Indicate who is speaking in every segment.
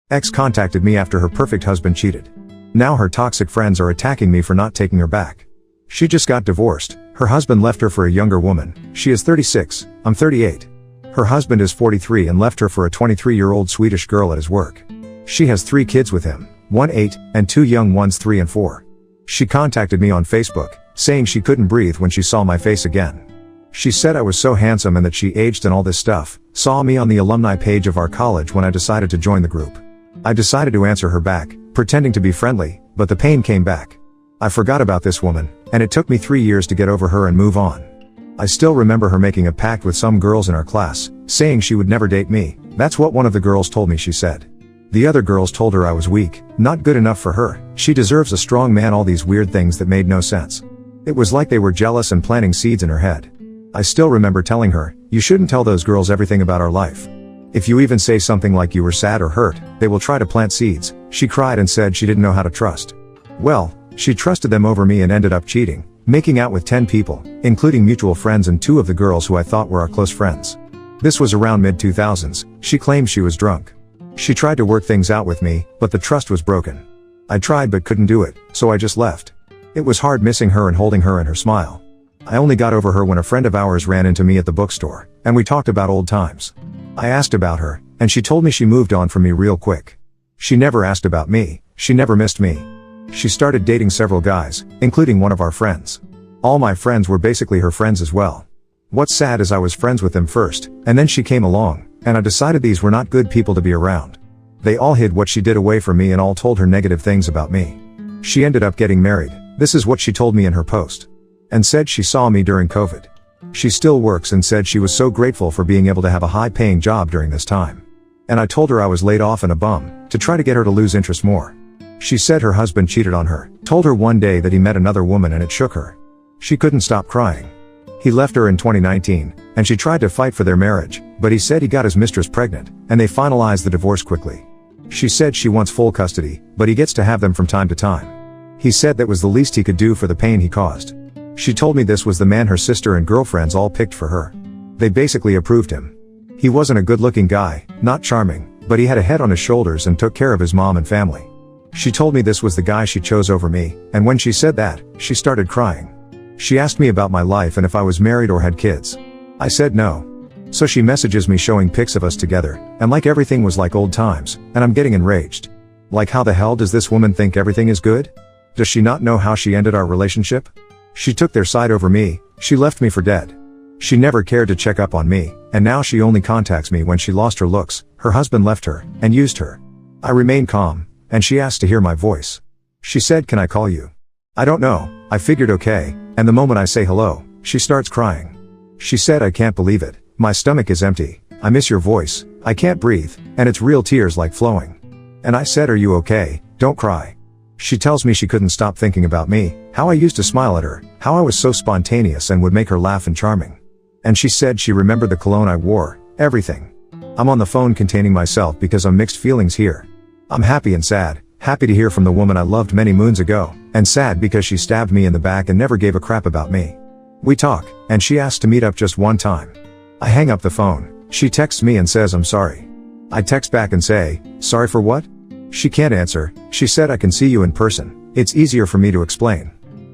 Speaker 1: Ex contacted me after her perfect husband cheated. Now her toxic friends are attacking me for not taking her back. She just got divorced. Her husband left her for a younger woman. She is 36, I'm 38. Her husband is 43 and left her for a 23-year-old Swedish girl at his work. She has 3 kids with him, one 8, and 2 young ones 3 and 4. She contacted me on Facebook, saying she couldn't breathe when she saw my face again. She said I was so handsome and that she aged and all this stuff, saw me on the alumni page of our college when I decided to join the group. I decided to answer her back, pretending to be friendly, but the pain came back. I forgot about this woman, and it took me 3 years to get over her and move on. I still remember her making a pact with some girls in our class, saying she would never date me. That's what one of the girls told me she said. The other girls told her I was weak, not good enough for her, she deserves a strong man, all these weird things that made no sense. It was like they were jealous and planting seeds in her head. I still remember telling her, you shouldn't tell those girls everything about our life. If you even say something like you were sad or hurt, they will try to plant seeds. She cried and said she didn't know how to trust. Well, she trusted them over me and ended up cheating, making out with 10 people, including mutual friends and 2 of the girls who I thought were our close friends. This was around mid-2000s, she claimed she was drunk. She tried to work things out with me, but the trust was broken. I tried but couldn't do it, so I just left. It was hard missing her and holding her and her smile. I only got over her when a friend of ours ran into me at the bookstore, and we talked about old times. I asked about her, and she told me she moved on from me real quick. She never asked about me, she never missed me. She started dating several guys, including one of our friends. All my friends were basically her friends as well. What's sad is I was friends with them first, and then she came along, and I decided these were not good people to be around. They all hid what she did away from me and all told her negative things about me. She ended up getting married, this is what she told me in her post. And said she saw me during COVID. She still works and said she was so grateful for being able to have a high-paying job during this time. And I told her I was laid off and a bum, to try to get her to lose interest more. She said her husband cheated on her, told her one day that he met another woman and it shook her. She couldn't stop crying. He left her in 2019, and she tried to fight for their marriage, but he said he got his mistress pregnant, and they finalized the divorce quickly. She said she wants full custody, but he gets to have them from time to time. He said that was the least he could do for the pain he caused. She told me this was the man her sister and girlfriends all picked for her. They basically approved him. He wasn't a good-looking guy, not charming, but he had a head on his shoulders and took care of his mom and family. She told me this was the guy she chose over me, and when she said that, she started crying. She asked me about my life and if I was married or had kids. I said no. So she messages me showing pics of us together, and like everything was like old times, and I'm getting enraged. Like how the hell does this woman think everything is good? Does she not know how she ended our relationship? She took their side over me, she left me for dead. She never cared to check up on me, and now she only contacts me when she lost her looks, her husband left her, and used her. I remain calm, and she asked to hear my voice. She said, can I call you? I don't know, I figured okay, and the moment I say hello, she starts crying. She said I can't believe it, my stomach is empty, I miss your voice, I can't breathe, and it's real tears like flowing. And I said, are you okay, don't cry. She tells me she couldn't stop thinking about me, how I used to smile at her, how I was so spontaneous and would make her laugh and charming. And she said she remembered the cologne I wore, everything. I'm on the phone containing myself because I'm mixed feelings here. I'm happy and sad, happy to hear from the woman I loved many moons ago, and sad because she stabbed me in the back and never gave a crap about me. We talk, and she asks to meet up just one time. I hang up the phone, she texts me and says I'm sorry. I text back and say, sorry for what? She can't answer, she said I can see you in person, it's easier for me to explain.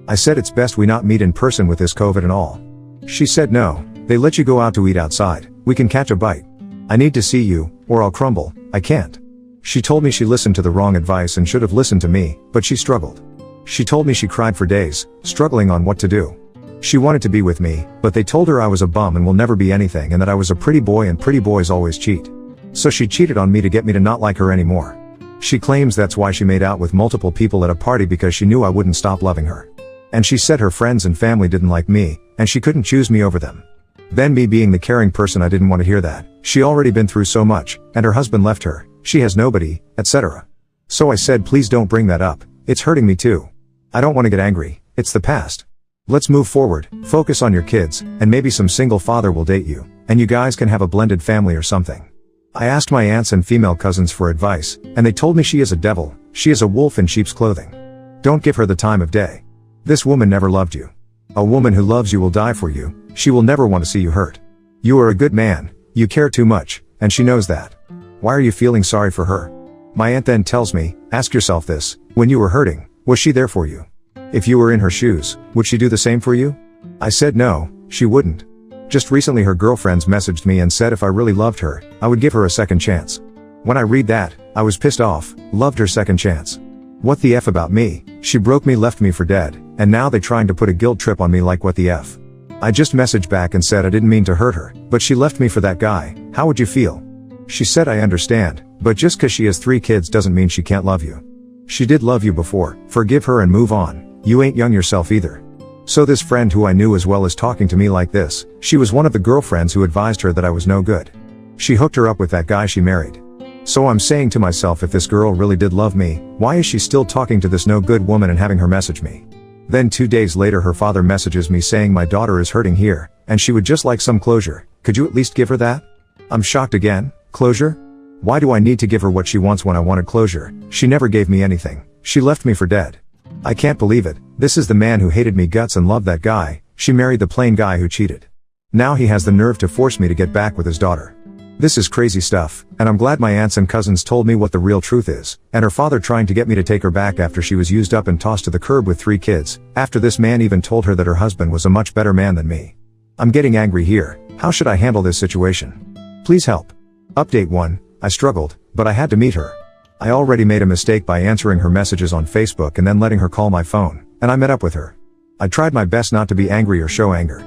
Speaker 1: I said it's best we not meet in person with this COVID and all. She said no, they let you go out to eat outside, we can catch a bite. I need to see you, or I'll crumble, I can't. She told me she listened to the wrong advice and should have listened to me, but she struggled. She told me she cried for days, struggling on what to do. She wanted to be with me, but they told her I was a bum and will never be anything and that I was a pretty boy and pretty boys always cheat. So she cheated on me to get me to not like her anymore. She claims that's why she made out with multiple people at a party because she knew I wouldn't stop loving her. And she said her friends and family didn't like me, and she couldn't choose me over them. Then me being the caring person, I didn't want to hear that. She already been through so much, and her husband left her, she has nobody, etc. So I said please don't bring that up, it's hurting me too. I don't want to get angry, it's the past. Let's move forward, focus on your kids, and maybe some single father will date you, and you guys can have a blended family or something. I asked my aunts and female cousins for advice, and they told me she is a devil, she is a wolf in sheep's clothing. Don't give her the time of day. This woman never loved you. A woman who loves you will die for you, she will never want to see you hurt. You are a good man, you care too much, and she knows that. Why are you feeling sorry for her? My aunt then tells me, ask yourself this, when you were hurting, was she there for you? If you were in her shoes, would she do the same for you? I said no, she wouldn't. Just recently her girlfriends messaged me and said if I really loved her, I would give her a second chance. When I read that, I was pissed off, loved her second chance. What the F about me? She broke me, left me for dead, and now they trying to put a guilt trip on me like what the F? I just messaged back and said I didn't mean to hurt her, but she left me for that guy, how would you feel? She said I understand, but just cause she has 3 kids doesn't mean she can't love you. She did love you before, forgive her and move on, you ain't young yourself either. So this friend who I knew as well as talking to me like this, she was one of the girlfriends who advised her that I was no good. She hooked her up with that guy she married. So I'm saying to myself, if this girl really did love me, why is she still talking to this no good woman and having her message me? Then 2 days later her father messages me saying my daughter is hurting here, and she would just like some closure, could you at least give her that? I'm shocked again, closure? Why do I need to give her what she wants when I wanted closure? She never gave me anything, she left me for dead. I can't believe it, this is the man who hated me guts and loved that guy, she married the plain guy who cheated. Now he has the nerve to force me to get back with his daughter. This is crazy stuff, and I'm glad my aunts and cousins told me what the real truth is, and her father trying to get me to take her back after she was used up and tossed to the curb with 3 kids, after this man even told her that her husband was a much better man than me. I'm getting angry here, how should I handle this situation? Please help. Update 1, I struggled, but I had to meet her. I already made a mistake by answering her messages on Facebook and then letting her call my phone, and I met up with her. I tried my best not to be angry or show anger.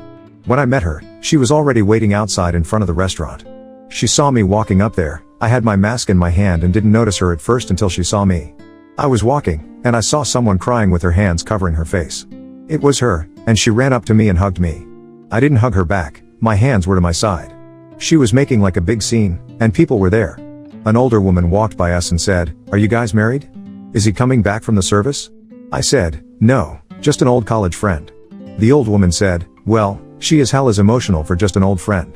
Speaker 1: When I met her, she was already waiting outside in front of the restaurant. She saw me walking up there, I had my mask in my hand and didn't notice her at first until she saw me. I was walking, and I saw someone crying with her hands covering her face. It was her, and she ran up to me and hugged me. I didn't hug her back, my hands were to my side. She was making like a big scene, and people were there. An older woman walked by us and said, "Are you guys married? Is he coming back from the service?" I said, "No, just an old college friend." The old woman said, "Well, she is hell as emotional for just an old friend.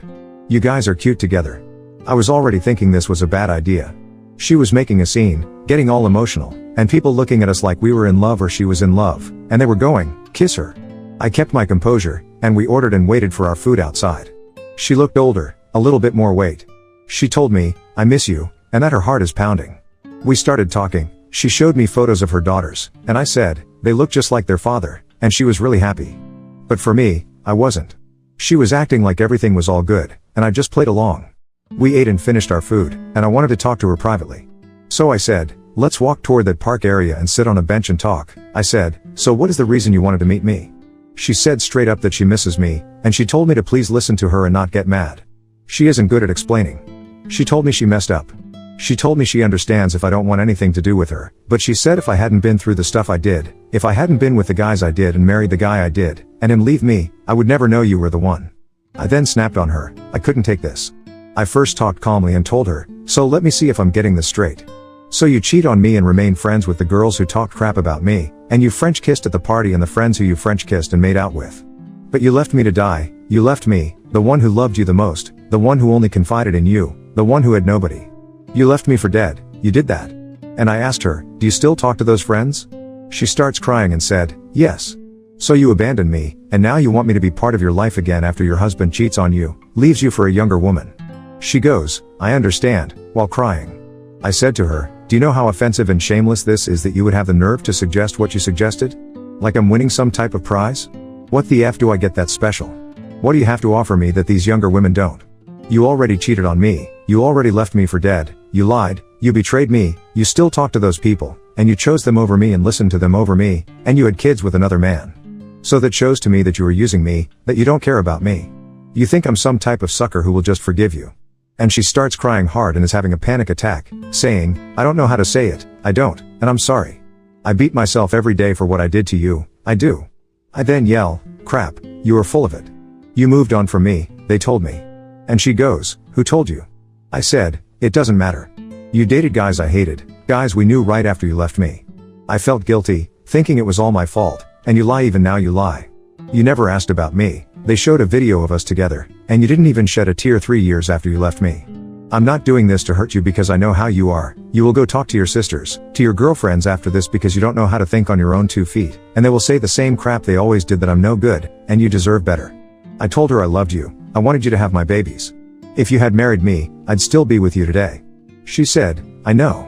Speaker 1: You guys are cute together." I was already thinking this was a bad idea. She was making a scene, getting all emotional, and people looking at us like we were in love or she was in love, and they were going, "Kiss her." I kept my composure, and we ordered and waited for our food outside. She looked older, a little bit more weight. She told me, "I miss you," and that her heart is pounding. We started talking, she showed me photos of her daughters, and I said, they look just like their father, and she was really happy. But for me, I wasn't. She was acting like everything was all good, and I just played along. We ate and finished our food, and I wanted to talk to her privately. So I said, "Let's walk toward that park area and sit on a bench and talk." I said, "So what is the reason you wanted to meet me?" She said straight up that she misses me, and she told me to please listen to her and not get mad. She isn't good at explaining. She told me she messed up. She told me she understands if I don't want anything to do with her, but she said if I hadn't been through the stuff I did, if I hadn't been with the guys I did and married the guy I did, and him leave me, I would never know you were the one. I then snapped on her, I couldn't take this. I first talked calmly and told her, "So let me see if I'm getting this straight. So you cheat on me and remain friends with the girls who talked crap about me, and you French kissed at the party and the friends who you French kissed and made out with. But you left me to die, you left me, the one who loved you the most, the one who only confided in you, the one who had nobody. You left me for dead, you did that." And I asked her, "Do you still talk to those friends?" She starts crying and said, "Yes. So you abandoned me, and now you want me to be part of your life again after your husband cheats on you, leaves you for a younger woman." She goes, "I understand," while crying. I said to her, "Do you know how offensive and shameless this is that you would have the nerve to suggest what you suggested? Like I'm winning some type of prize? What the F do I get that's special? What do you have to offer me that these younger women don't? You already cheated on me, you already left me for dead, you lied, you betrayed me, you still talk to those people, and you chose them over me and listened to them over me, and you had kids with another man. So that shows to me that you are using me, that you don't care about me. You think I'm some type of sucker who will just forgive you." And she starts crying hard and is having a panic attack, saying, "I don't know how to say it, I don't, and I'm sorry. I beat myself every day for what I did to you, I do." I then yell, "Crap, you are full of it. You moved on from me," they told me. And she goes, "Who told you?" I said, "It doesn't matter. You dated guys I hated, guys we knew right after you left me. I felt guilty, thinking it was all my fault, and you lie even now you lie. You never asked about me, they showed a video of us together, and you didn't even shed a tear 3 years after you left me. I'm not doing this to hurt you because I know how you are, you will go talk to your sisters, to your girlfriends after this because you don't know how to think on your own 2 feet, and they will say the same crap they always did that I'm no good, and you deserve better." I told her I loved you, I wanted you to have my babies. If you had married me, I'd still be with you today. She said, "I know.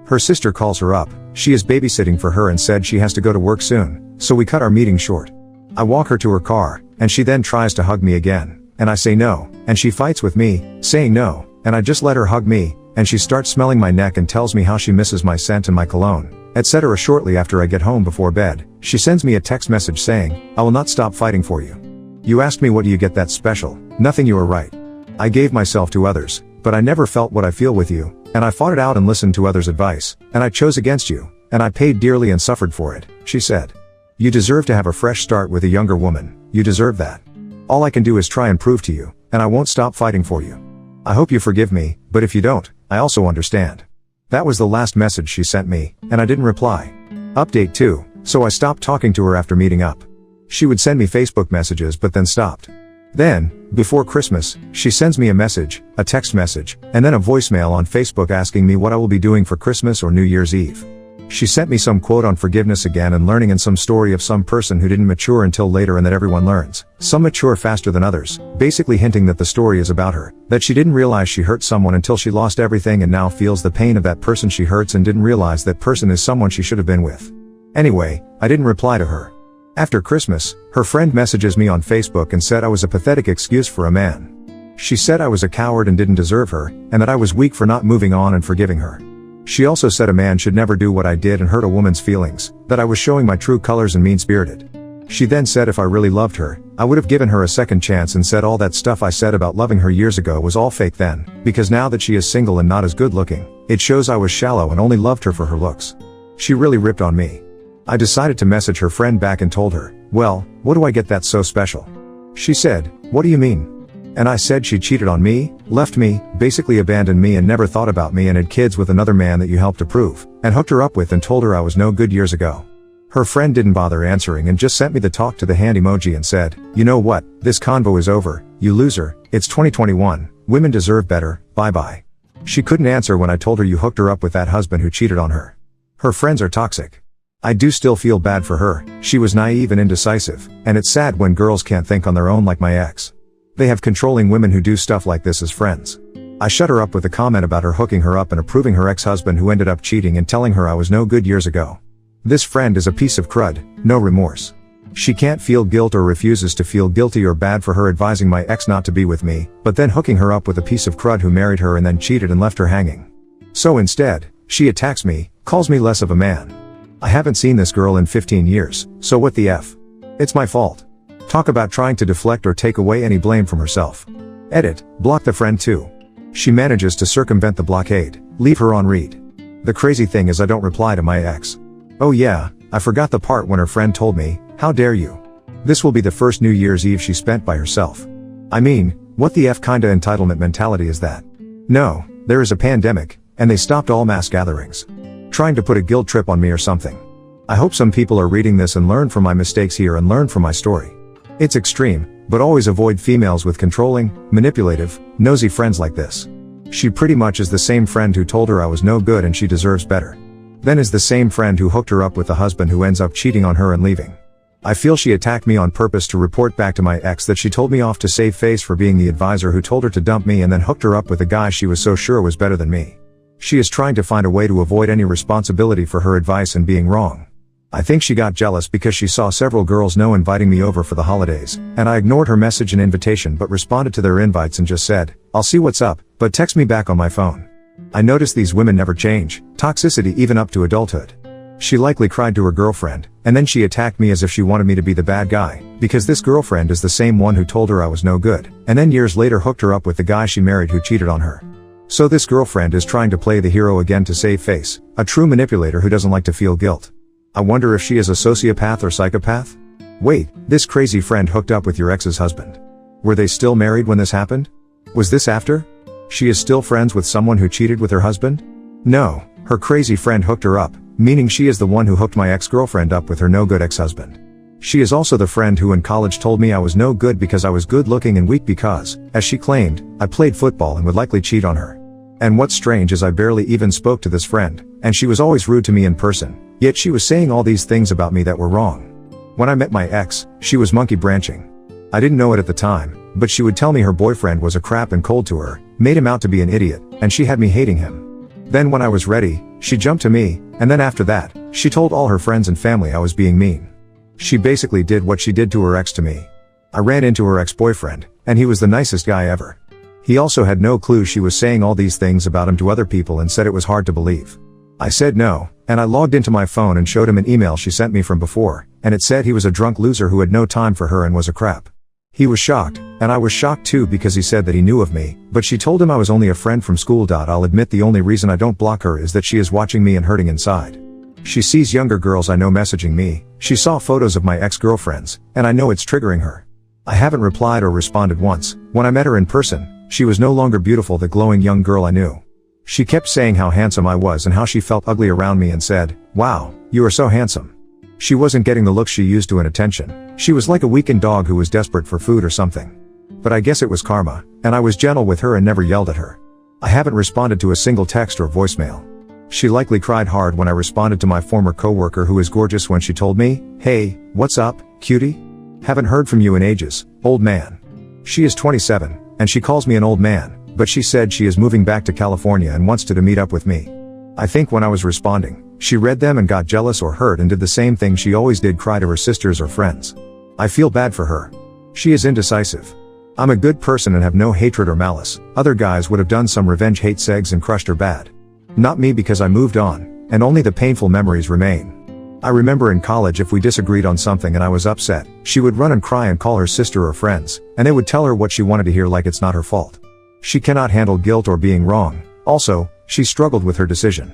Speaker 1: Her sister calls her up, she is babysitting for her and said she has to go to work soon, so we cut our meeting short. I walk her to her car, and she then tries to hug me again, and I say no, and she fights with me, saying no, and I just let her hug me, and she starts smelling my neck and tells me how she misses my scent and my cologne, etc. Shortly after I get home before bed, she sends me a text message saying, "I will not stop fighting for you. You asked me what do you get that's special, nothing, you are right. I gave myself to others, but I never felt what I feel with you, and I fought it out and listened to others' advice, and I chose against you, and I paid dearly and suffered for it," she said. "You deserve to have a fresh start with a younger woman, you deserve that. All I can do is try and prove to you, and I won't stop fighting for you. I hope you forgive me, but if you don't, I also understand." That was the last message she sent me, and I didn't reply. Update 2, so I stopped talking to her after meeting up. She would send me Facebook messages but then stopped. Then, before Christmas, she sends me a message, a text message, and then a voicemail on Facebook asking me what I will be doing for Christmas or New Year's Eve. She sent me some quote on forgiveness again and learning and some story of some person who didn't mature until later and that everyone learns. Some mature faster than others, basically hinting that the story is about her, that she didn't realize she hurt someone until she lost everything and now feels the pain of that person she hurts and didn't realize that person is someone she should have been with. Anyway, I didn't reply to her. After Christmas, her friend messages me on Facebook and said I was a pathetic excuse for a man. She said I was a coward and didn't deserve her, and that I was weak for not moving on and forgiving her. She also said a man should never do what I did and hurt a woman's feelings, that I was showing my true colors and mean-spirited. She then said if I really loved her, I would have given her a second chance and said all that stuff I said about loving her years ago was all fake then, because now that she is single and not as good looking, it shows I was shallow and only loved her for her looks. She really ripped on me. I decided to message her friend back and told her, "Well, what do I get that's so special?" She said, "What do you mean?" And I said she cheated on me, left me, basically abandoned me and never thought about me and had kids with another man that you helped approve, and hooked her up with and told her I was no good years ago. Her friend didn't bother answering and just sent me the talk to the hand emoji and said, "You know what, this convo is over, you loser, it's 2021, women deserve better, bye bye." She couldn't answer when I told her you hooked her up with that husband who cheated on her. Her friends are toxic. I do still feel bad for her, she was naive and indecisive, and it's sad when girls can't think on their own like my ex. They have controlling women who do stuff like this as friends. I shut her up with a comment about her hooking her up and approving her ex-husband who ended up cheating and telling her I was no good years ago. This friend is a piece of crud, no remorse. She can't feel guilt or refuses to feel guilty or bad for her advising my ex not to be with me, but then hooking her up with a piece of crud who married her and then cheated and left her hanging. So instead, she attacks me, calls me less of a man. I haven't seen this girl in 15 years, so what the F? It's my fault. Talk about trying to deflect or take away any blame from herself. Edit, block the friend too. She manages to circumvent the blockade, leave her on read. The crazy thing is I don't reply to my ex. Oh yeah, I forgot the part when her friend told me, "How dare you?" This will be the first New Year's Eve she spent by herself. I mean, what the F kinda entitlement mentality is that? No, there is a pandemic, and they stopped all mass gatherings. Trying to put a guilt trip on me or something. I hope some people are reading this and learn from my mistakes here and learn from my story. It's extreme, but always avoid females with controlling, manipulative, nosy friends like this. She pretty much is the same friend who told her I was no good and she deserves better. Then is the same friend who hooked her up with a husband who ends up cheating on her and leaving. I feel she attacked me on purpose to report back to my ex that she told me off to save face for being the advisor who told her to dump me and then hooked her up with a guy she was so sure was better than me. She is trying to find a way to avoid any responsibility for her advice and being wrong. I think she got jealous because she saw several girls know inviting me over for the holidays, and I ignored her message and invitation but responded to their invites and just said, "I'll see what's up, but text me back on my phone." I noticed these women never change, toxicity even up to adulthood. She likely cried to her girlfriend, and then she attacked me as if she wanted me to be the bad guy, because this girlfriend is the same one who told her I was no good, and then years later hooked her up with the guy she married who cheated on her. So this girlfriend is trying to play the hero again to save face, a true manipulator who doesn't like to feel guilt. I wonder if she is a sociopath or psychopath? Wait, this crazy friend hooked up with your ex's husband. Were they still married when this happened? Was this after? She is still friends with someone who cheated with her husband? No, her crazy friend hooked her up, meaning she is the one who hooked my ex-girlfriend up with her no-good ex-husband. She is also the friend who in college told me I was no good because I was good looking and weak because, as she claimed, I played football and would likely cheat on her. And what's strange is I barely even spoke to this friend, and she was always rude to me in person, yet she was saying all these things about me that were wrong. When I met my ex, she was monkey branching. I didn't know it at the time, but she would tell me her boyfriend was a crap and cold to her, made him out to be an idiot, and she had me hating him. Then when I was ready, she jumped to me, and then after that, she told all her friends and family I was being mean. She basically did what she did to her ex to me. I ran into her ex-boyfriend, and he was the nicest guy ever. He also had no clue she was saying all these things about him to other people and said it was hard to believe. I said no, and I logged into my phone and showed him an email she sent me from before, and it said he was a drunk loser who had no time for her and was a crap. He was shocked, and I was shocked too because he said that he knew of me, but she told him I was only a friend from school. I'll admit the only reason I don't block her is that she is watching me and hurting inside. She sees younger girls I know messaging me, she saw photos of my ex-girlfriends, and I know it's triggering her. I haven't replied or responded once. When I met her in person, she was no longer beautiful, the glowing young girl I knew. She kept saying how handsome I was and how she felt ugly around me and said, "Wow, you are so handsome." She wasn't getting the look she used to and attention. She was like a weakened dog who was desperate for food or something. But I guess it was karma, and I was gentle with her and never yelled at her. I haven't responded to a single text or voicemail. She likely cried hard when I responded to my former coworker who is gorgeous when she told me, "Hey, what's up, cutie? Haven't heard from you in ages, old man." She is 27, and she calls me an old man, but she said she is moving back to California and wants to meet up with me. I think when I was responding, she read them and got jealous or hurt and did the same thing she always did, cry to her sisters or friends. I feel bad for her. She is indecisive. I'm a good person and have no hatred or malice. Other guys would have done some revenge hate segs and crushed her bad. Not me, because I moved on, and only the painful memories remain. I remember in college if we disagreed on something and I was upset, she would run and cry and call her sister or friends, and they would tell her what she wanted to hear like it's not her fault. She cannot handle guilt or being wrong. Also, she struggled with her decision.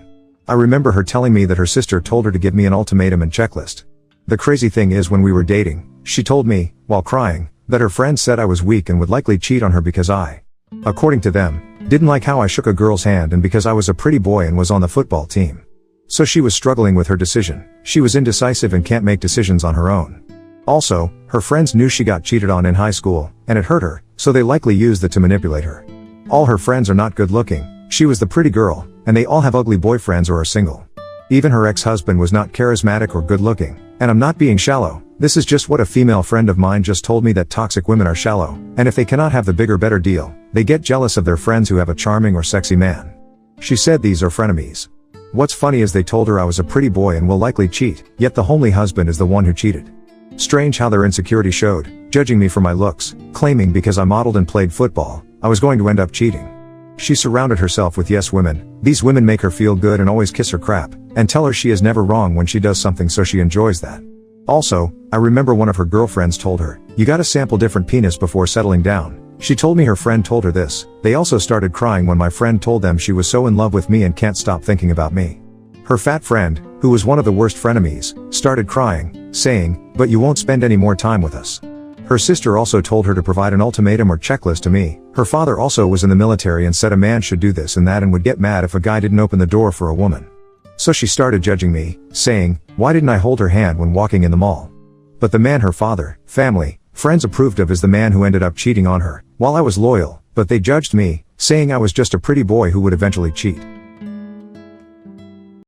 Speaker 1: I remember her telling me that her sister told her to give me an ultimatum and checklist. The crazy thing is, when we were dating, she told me, while crying, that her friends said I was weak and would likely cheat on her because I, according to them, didn't like how I shook a girl's hand and because I was a pretty boy and was on the football team. So she was struggling with her decision. She was indecisive and can't make decisions on her own. Also, her friends knew she got cheated on in high school, and it hurt her, so they likely used that to manipulate her. All her friends are not good looking. She was the pretty girl, and they all have ugly boyfriends or are single. Even her ex-husband was not charismatic or good looking, and I'm not being shallow. This is just what a female friend of mine just told me, that toxic women are shallow, and if they cannot have the bigger better deal, they get jealous of their friends who have a charming or sexy man. She said these are frenemies. What's funny is they told her I was a pretty boy and will likely cheat, yet the homely husband is the one who cheated. Strange how their insecurity showed, judging me for my looks, claiming because I modeled and played football, I was going to end up cheating. She surrounded herself with yes women. These women make her feel good and always kiss her crap, and tell her she is never wrong when she does something, so she enjoys that. Also, I remember one of her girlfriends told her, "You gotta sample different penis before settling down." She told me her friend told her this. They also started crying when my friend told them she was so in love with me and can't stop thinking about me. Her fat friend, who was one of the worst frenemies, started crying, saying, "But you won't spend any more time with us." Her sister also told her to provide an ultimatum or checklist to me. Her father also was in the military and said a man should do this and that and would get mad if a guy didn't open the door for a woman. So she started judging me, saying, why didn't I hold her hand when walking in the mall? But the man her father, family, friends approved of is the man who ended up cheating on her, while I was loyal, but they judged me, saying I was just a pretty boy who would eventually cheat.